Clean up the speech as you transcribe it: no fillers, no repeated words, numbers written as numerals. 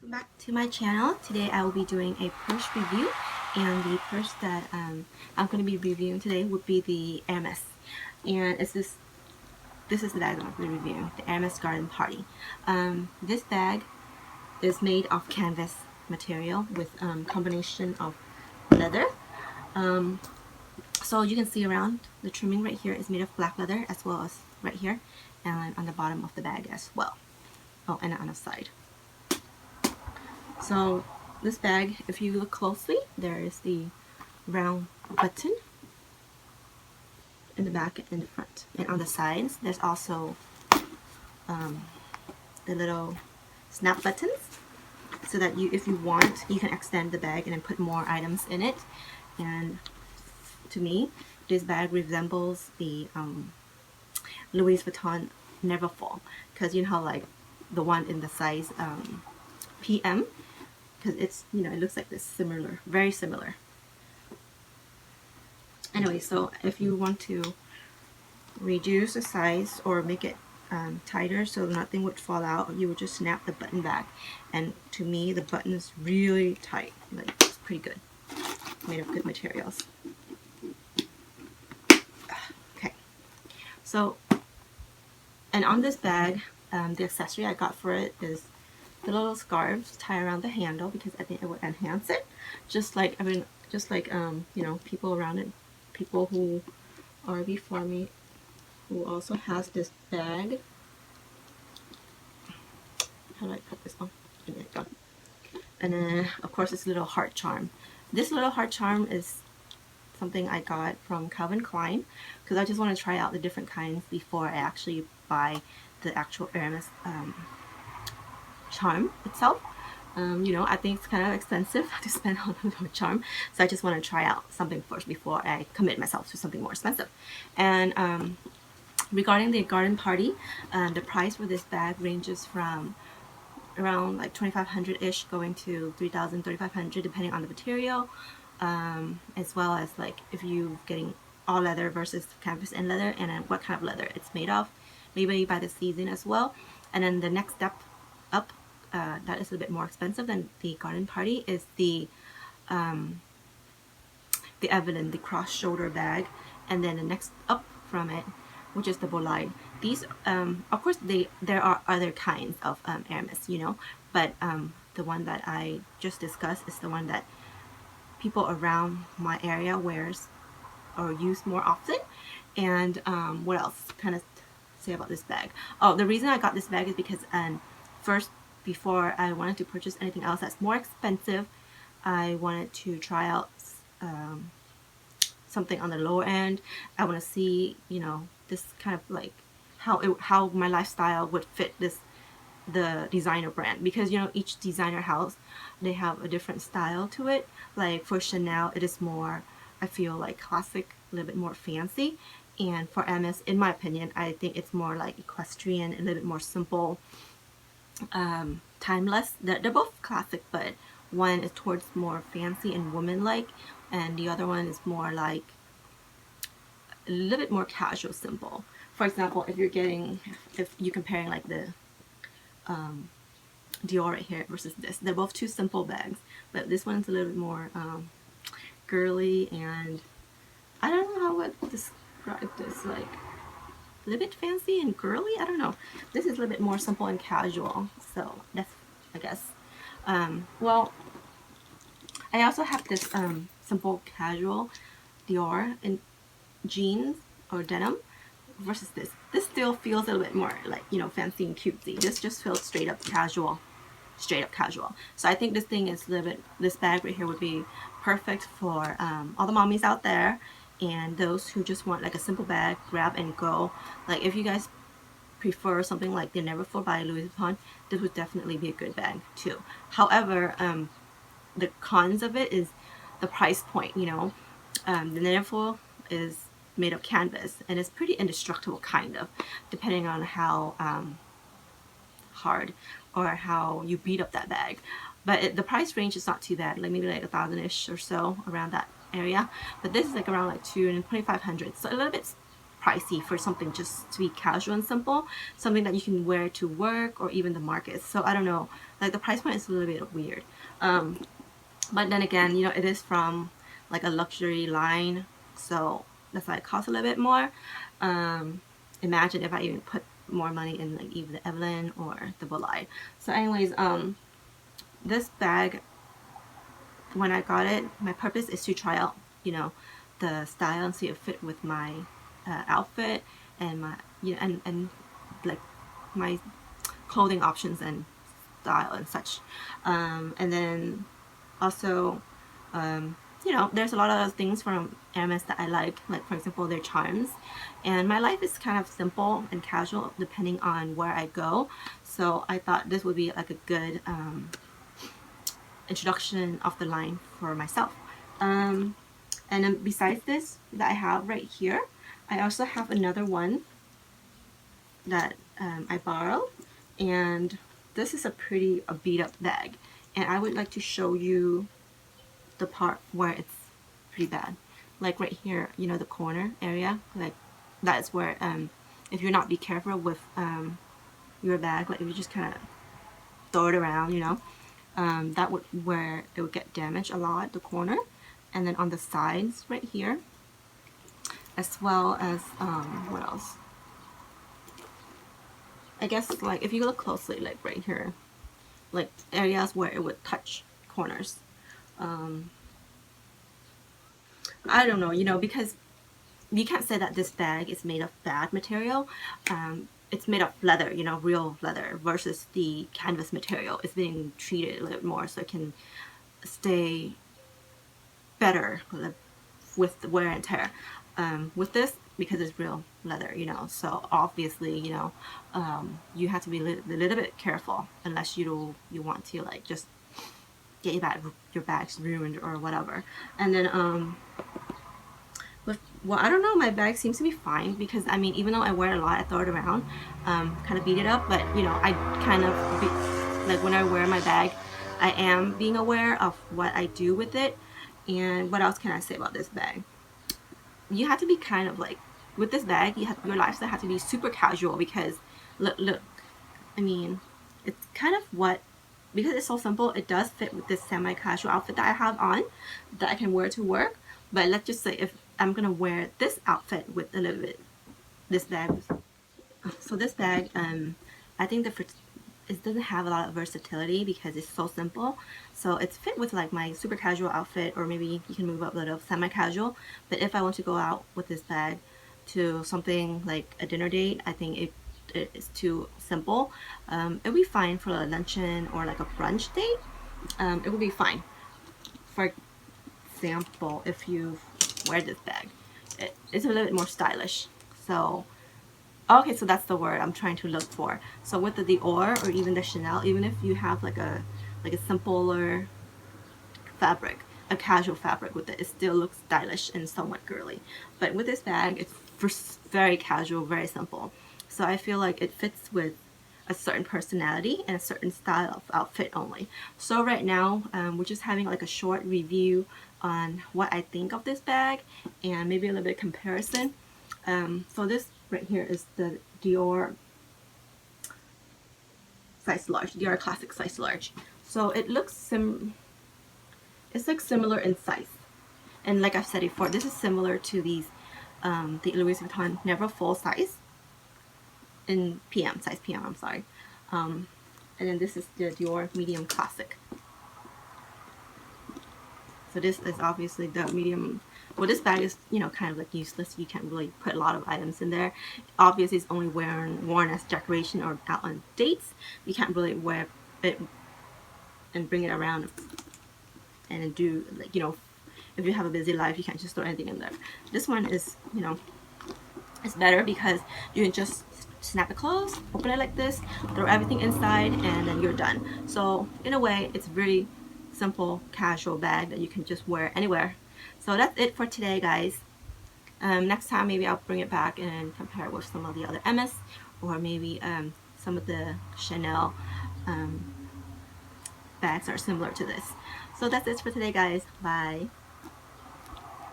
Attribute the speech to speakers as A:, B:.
A: Welcome back to my channel. Today I will be doing a purse review, and the purse that I'm going to be reviewing today would be the Hermes, and it's this is the bag that I'm going to be reviewing, the Hermes Garden Party. This bag is made of canvas material with combination of leather. So you can see around the trimming right here is made of black leather, as well as right here and on the bottom of the bag as well. Oh, and on the side. So this bag, if you look closely, there is the round button in the back and the front. And on the sides, there's also the little snap buttons, so that if you want, you can extend the bag and then put more items in it. And to me, this bag resembles the Louis Vuitton Neverfull, because you know how like the one in the size PM, because it's, you know, it looks like this, similar, very similar. Anyway, so if you want to reduce the size or make it tighter so nothing would fall out, you would just snap the button back. And to me, the button is really tight, like it's pretty good, made of good materials. Okay, so, and on this bag, the accessory I got for it is the little scarves tie around the handle, because I think it would enhance it. Just like, you know, people around it, people who are before me, who also has this bag. How do I put this on? There you go. And then, of course, this little heart charm. This little heart charm is something I got from Calvin Klein, because I just want to try out the different kinds before I actually buy the actual Hermes charm itself. You know, I think it's kind of expensive to spend on a little charm, so I just want to try out something first before I commit myself to something more expensive. And regarding the garden party, the price for this bag ranges from around like 2,500-ish going to 3,000, 3,500 depending on the material, as well as like if you're getting all leather versus canvas and leather, and then what kind of leather it's made of, maybe by the season as well. And then the next step up, that is a bit more expensive than the garden party, is the Evelyn, the cross shoulder bag. And then the next up from it, which is the Bolide. These, of course, there are other kinds of Hermes, you know, but the one that I just discussed is the one that people around my area wears or use more often. And what else kind of say about this bag? Oh, the reason I got this bag is because first, before I wanted to purchase anything else that's more expensive, I wanted to try out something on the lower end. I want to see, you know, this kind of like how my lifestyle would fit the designer brand, because you know each designer house, they have a different style to it. Like for Chanel, it is more, I feel like, classic, a little bit more fancy. And for Hermes, in my opinion, I think it's more like equestrian, a little bit more simple, timeless. They're both classic, but one is towards more fancy and woman-like, and the other one is more like a little bit more casual, simple. For example, if you're comparing like the Dior right here versus this, they're both two simple bags, but this one's a little bit more girly, and I don't know how to describe this, like a little bit fancy and girly, I don't know. This is a little bit more simple and casual, so that's, I guess. Well, I also have this simple casual Dior in jeans or denim versus this. This still feels a little bit more like, you know, fancy and cutesy. This just feels straight up casual. So I think this thing is a little bit, this bag right here would be perfect for all the mommies out there, and those who just want like a simple bag, grab and go. Like if you guys prefer something like the Neverfull by Louis Vuitton, this would definitely be a good bag too. However, the cons of it is the price point, you know. The Neverfull is made of canvas, and it's pretty indestructible, kind of, depending on how hard or how you beat up that bag. But the price range is not too bad, like maybe like 1,000-ish or so, around that area. But this is like around like 2,500, so a little bit pricey for something just to be casual and simple, something that you can wear to work or even the market. So I don't know, like the price point is a little bit weird. But then again, you know, it is from like a luxury line, so that's why it costs a little bit more. Imagine if I even put more money in like either the Evelyn or the Bolide. So anyways, this bag, when I got it, my purpose is to try out, you know, the style and see if it fit with my outfit and my, you know, and like my clothing options and style and such. And then also, you know, there's a lot of things from Hermes that I like for example, their charms. And my life is kind of simple and casual depending on where I go. So I thought this would be like a good introduction of the line for myself. And then besides this that I have right here, I also have another one that I borrowed, and this is a pretty beat up bag, and I would like to show you the part where it's pretty bad, like right here, you know, the corner area, like that is where if you're not be careful with your bag, like if you just kind of throw it around, you know, that would where it would get damaged a lot, the corner, and then on the sides right here, as well as what else, I guess, like if you look closely, like right here, like areas where it would touch corners. I don't know, you know, because you can't say that this bag is made of bad material. It's made of leather, you know, real leather, versus the canvas material. It's being treated a little bit more so it can stay better with the wear and tear. With this, because it's real leather, you know, so obviously, you know, you have to be a little bit careful unless you want to like just get your bags ruined or whatever. And then well, I don't know, my bag seems to be fine, because I mean, even though I wear it a lot, I throw it around, kind of beat it up, but you know, I kind of like when I wear my bag, I am being aware of what I do with it. And what else can I say about this bag? You have to be kind of like, with this bag, your lifestyle has to be super casual, because look, I mean, it's kind of what, because it's so simple, it does fit with this semi-casual outfit that I have on, that I can wear to work. But let's just say if I'm gonna wear this outfit with a little bit, this bag, so this bag, I think it doesn't have a lot of versatility because it's so simple. So it's fit with like my super casual outfit, or maybe you can move up a little semi-casual. But if I want to go out with this bag to something like a dinner date, I think it is too simple. It would be fine for a luncheon or like a brunch date. It would be fine. For example, if you wear this bag, it's a little bit more stylish. So okay, so that's the word I'm trying to look for. So with the Dior or even the Chanel, even if you have like a simpler fabric, a casual fabric with it, it still looks stylish and somewhat girly. But with this bag, it's very casual, very simple. So I feel like it fits with a certain personality and a certain style of outfit only. So right now, we're just having like a short review on what I think of this bag and maybe a little bit of comparison. So this right here is the Dior size large, Dior Classic size large. So it looks it's like similar in size. And like I've said before, this is similar to these, the Louis Vuitton Never Full size in PM, size PM, I'm sorry. And then this is the Dior Medium Classic. So this is obviously the medium. Well, this bag is, you know, kind of like useless. You can't really put a lot of items in there. Obviously, it's only worn as decoration or out on dates. You can't really wear it and bring it around and do, like, you know, if you have a busy life, you can't just throw anything in there. This one is, you know, it's better because you can just snap it closed, open it like this, throw everything inside, and then you're done. So in a way, it's really simple casual bag that you can just wear anywhere. So that's it for today, guys. Next time maybe I'll bring it back and compare it with some of the other Hermes, or maybe some of the Chanel bags are similar to this. So that's it for today, guys. Bye.